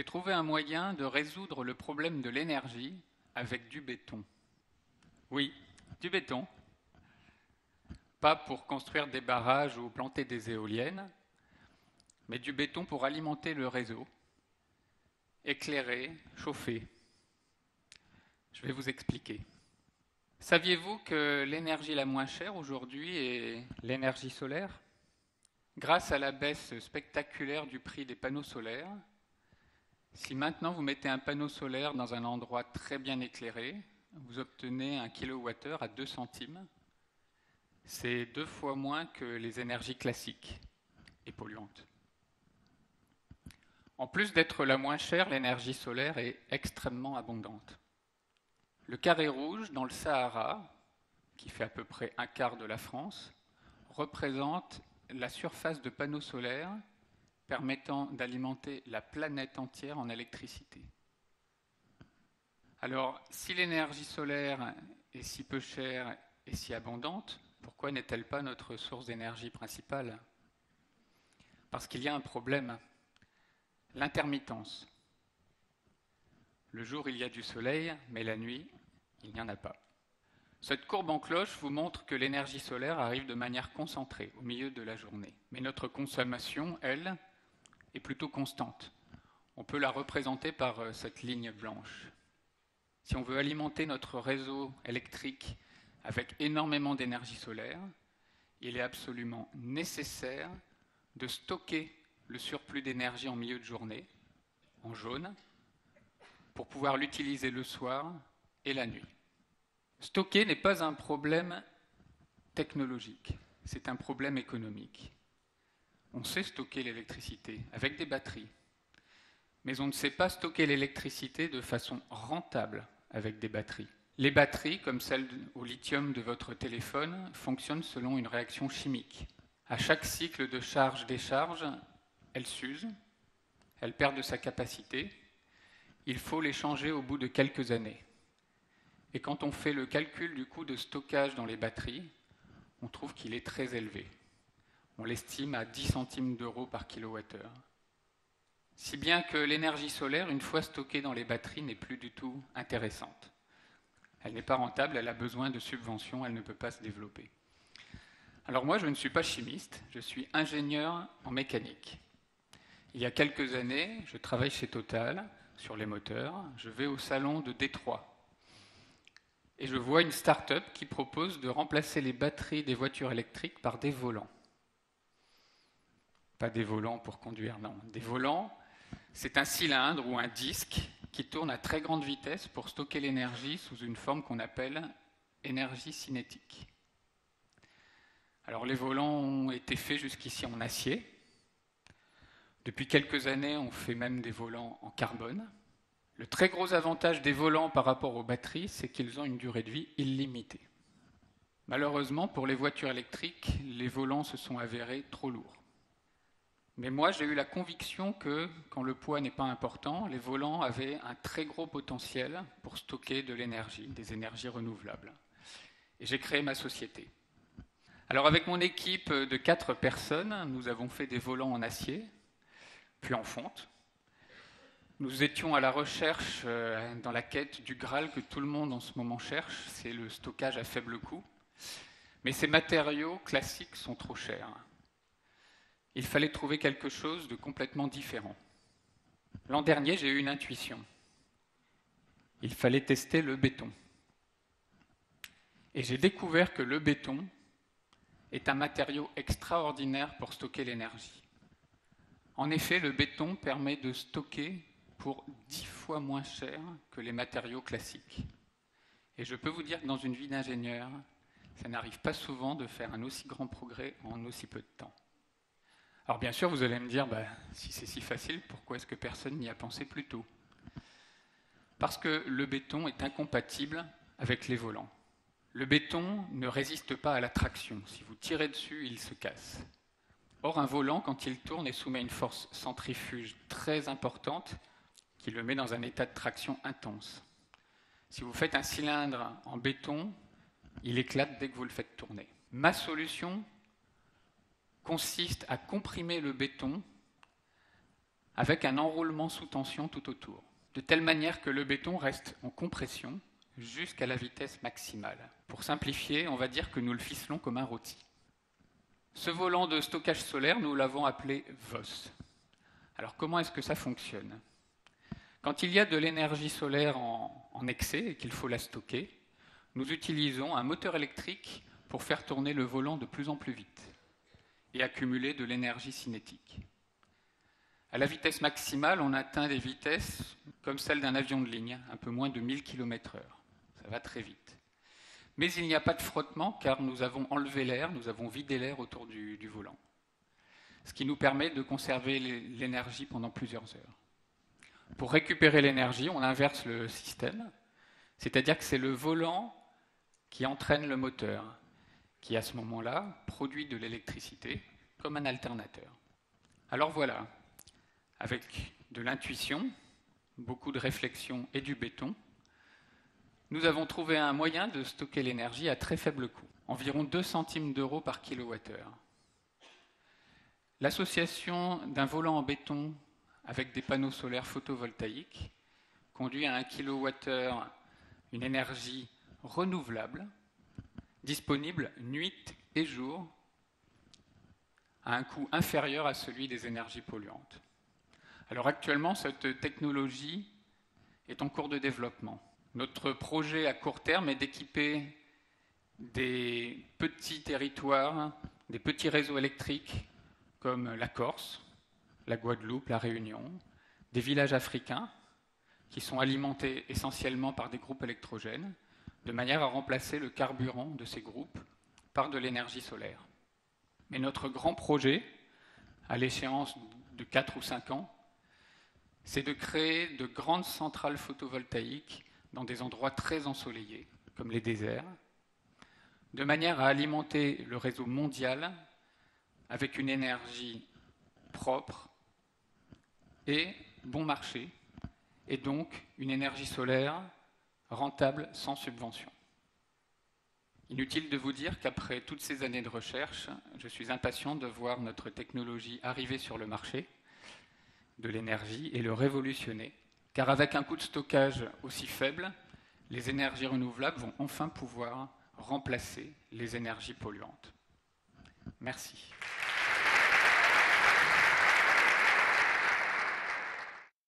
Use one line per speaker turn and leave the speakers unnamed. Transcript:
J'ai trouvé un moyen de résoudre le problème de l'énergie avec du béton. Oui, du béton. Pas pour construire des barrages ou planter des éoliennes, mais du béton pour alimenter le réseau, éclairer, chauffer. Je vais vous expliquer. Saviez-vous que l'énergie la moins chère aujourd'hui est l'énergie solaire ? Grâce à la baisse spectaculaire du prix des panneaux solaires, si maintenant vous mettez un panneau solaire dans un endroit très bien éclairé, vous obtenez un kilowattheure à 2 centimes. C'est 2 fois moins que les énergies classiques et polluantes. En plus d'être la moins chère, l'énergie solaire est extrêmement abondante. Le carré rouge dans le Sahara, qui fait à peu près un quart de la France, représente la surface de panneaux solaires permettant d'alimenter la planète entière en électricité. Alors, si l'énergie solaire est si peu chère et si abondante, pourquoi n'est-elle pas notre source d'énergie principale ? Parce qu'il y a un problème, l'intermittence. Le jour, il y a du soleil, mais la nuit, il n'y en a pas. Cette courbe en cloche vous montre que l'énergie solaire arrive de manière concentrée au milieu de la journée. Mais notre consommation, elle, est plutôt constante. On peut la représenter par cette ligne blanche. Si on veut alimenter notre réseau électrique avec énormément d'énergie solaire, il est absolument nécessaire de stocker le surplus d'énergie en milieu de journée, en jaune, pour pouvoir l'utiliser le soir et la nuit. Stocker n'est pas un problème technologique, c'est un problème économique. On sait stocker l'électricité avec des batteries, mais on ne sait pas stocker l'électricité de façon rentable avec des batteries. Les batteries, comme celles au lithium de votre téléphone, fonctionnent selon une réaction chimique. À chaque cycle de charge-décharge, elles s'usent, elles perdent de sa capacité. Il faut les changer au bout de quelques années. Et quand on fait le calcul du coût de stockage dans les batteries, on trouve qu'il est très élevé. On l'estime à 10 centimes d'euros par kilowattheure. Si bien que l'énergie solaire, une fois stockée dans les batteries, n'est plus du tout intéressante. Elle n'est pas rentable, elle a besoin de subventions, elle ne peut pas se développer. Alors moi, je ne suis pas chimiste, je suis ingénieur en mécanique. Il y a quelques années, je travaille chez Total sur les moteurs, je vais au salon de Détroit. Et je vois une start-up qui propose de remplacer les batteries des voitures électriques par des volants. Pas des volants pour conduire, non. Des volants, c'est un cylindre ou un disque qui tourne à très grande vitesse pour stocker l'énergie sous une forme qu'on appelle énergie cinétique. Alors les volants ont été faits jusqu'ici en acier. Depuis quelques années, on fait même des volants en carbone. Le très gros avantage des volants par rapport aux batteries, c'est qu'ils ont une durée de vie illimitée. Malheureusement, pour les voitures électriques, les volants se sont avérés trop lourds. Mais moi, j'ai eu la conviction que, quand le poids n'est pas important, les volants avaient un très gros potentiel pour stocker de l'énergie, des énergies renouvelables. Et j'ai créé ma société. Alors avec mon équipe de 4 personnes, nous avons fait des volants en acier, puis en fonte. Nous étions à la recherche, dans la quête du Graal que tout le monde en ce moment cherche, c'est le stockage à faible coût. Mais ces matériaux classiques sont trop chers. Il fallait trouver quelque chose de complètement différent. L'an dernier, j'ai eu une intuition. Il fallait tester le béton. Et j'ai découvert que le béton est un matériau extraordinaire pour stocker l'énergie. En effet, le béton permet de stocker pour 10 fois moins cher que les matériaux classiques. Et je peux vous dire que dans une vie d'ingénieur, ça n'arrive pas souvent de faire un aussi grand progrès en aussi peu de temps. Alors bien sûr, vous allez me dire, si c'est si facile, pourquoi est-ce que personne n'y a pensé plus tôt ? Parce que le béton est incompatible avec les volants. Le béton ne résiste pas à la traction. Si vous tirez dessus, il se casse. Or, un volant, quand il tourne, est soumis à une force centrifuge très importante qui le met dans un état de traction intense. Si vous faites un cylindre en béton, il éclate dès que vous le faites tourner. Ma solution consiste à comprimer le béton avec un enroulement sous tension tout autour, de telle manière que le béton reste en compression jusqu'à la vitesse maximale. Pour simplifier, on va dire que nous le ficelons comme un rôti. Ce volant de stockage solaire, nous l'avons appelé VOS. Alors comment est-ce que ça fonctionne? Quand il y a de l'énergie solaire en excès et qu'il faut la stocker, nous utilisons un moteur électrique pour faire tourner le volant de plus en plus vite et accumuler de l'énergie cinétique. À la vitesse maximale, on atteint des vitesses comme celles d'un avion de ligne, un peu moins de 1000 km/h. Ça va très vite. Mais il n'y a pas de frottement car nous avons enlevé l'air, nous avons vidé l'air autour du volant. Ce qui nous permet de conserver l'énergie pendant plusieurs heures. Pour récupérer l'énergie, on inverse le système, c'est-à-dire que c'est le volant qui entraîne le moteur, qui à ce moment-là produit de l'électricité comme un alternateur. Alors voilà, avec de l'intuition, beaucoup de réflexion et du béton, nous avons trouvé un moyen de stocker l'énergie à très faible coût, environ 2 centimes d'euros par kilowattheure. L'association d'un volant en béton avec des panneaux solaires photovoltaïques conduit à 1 kWh une énergie renouvelable, disponible nuit et jour, à un coût inférieur à celui des énergies polluantes. Alors actuellement, cette technologie est en cours de développement. Notre projet à court terme est d'équiper des petits territoires, des petits réseaux électriques comme la Corse, la Guadeloupe, la Réunion, des villages africains qui sont alimentés essentiellement par des groupes électrogènes, de manière à remplacer le carburant de ces groupes par de l'énergie solaire. Mais notre grand projet, à l'échéance de 4 ou 5 ans, c'est de créer de grandes centrales photovoltaïques dans des endroits très ensoleillés, comme les déserts, de manière à alimenter le réseau mondial avec une énergie propre et bon marché, et donc une énergie solaire rentable sans subvention. Inutile de vous dire qu'après toutes ces années de recherche, je suis impatient de voir notre technologie arriver sur le marché de l'énergie et le révolutionner, car avec un coût de stockage aussi faible, les énergies renouvelables vont enfin pouvoir remplacer les énergies polluantes. Merci.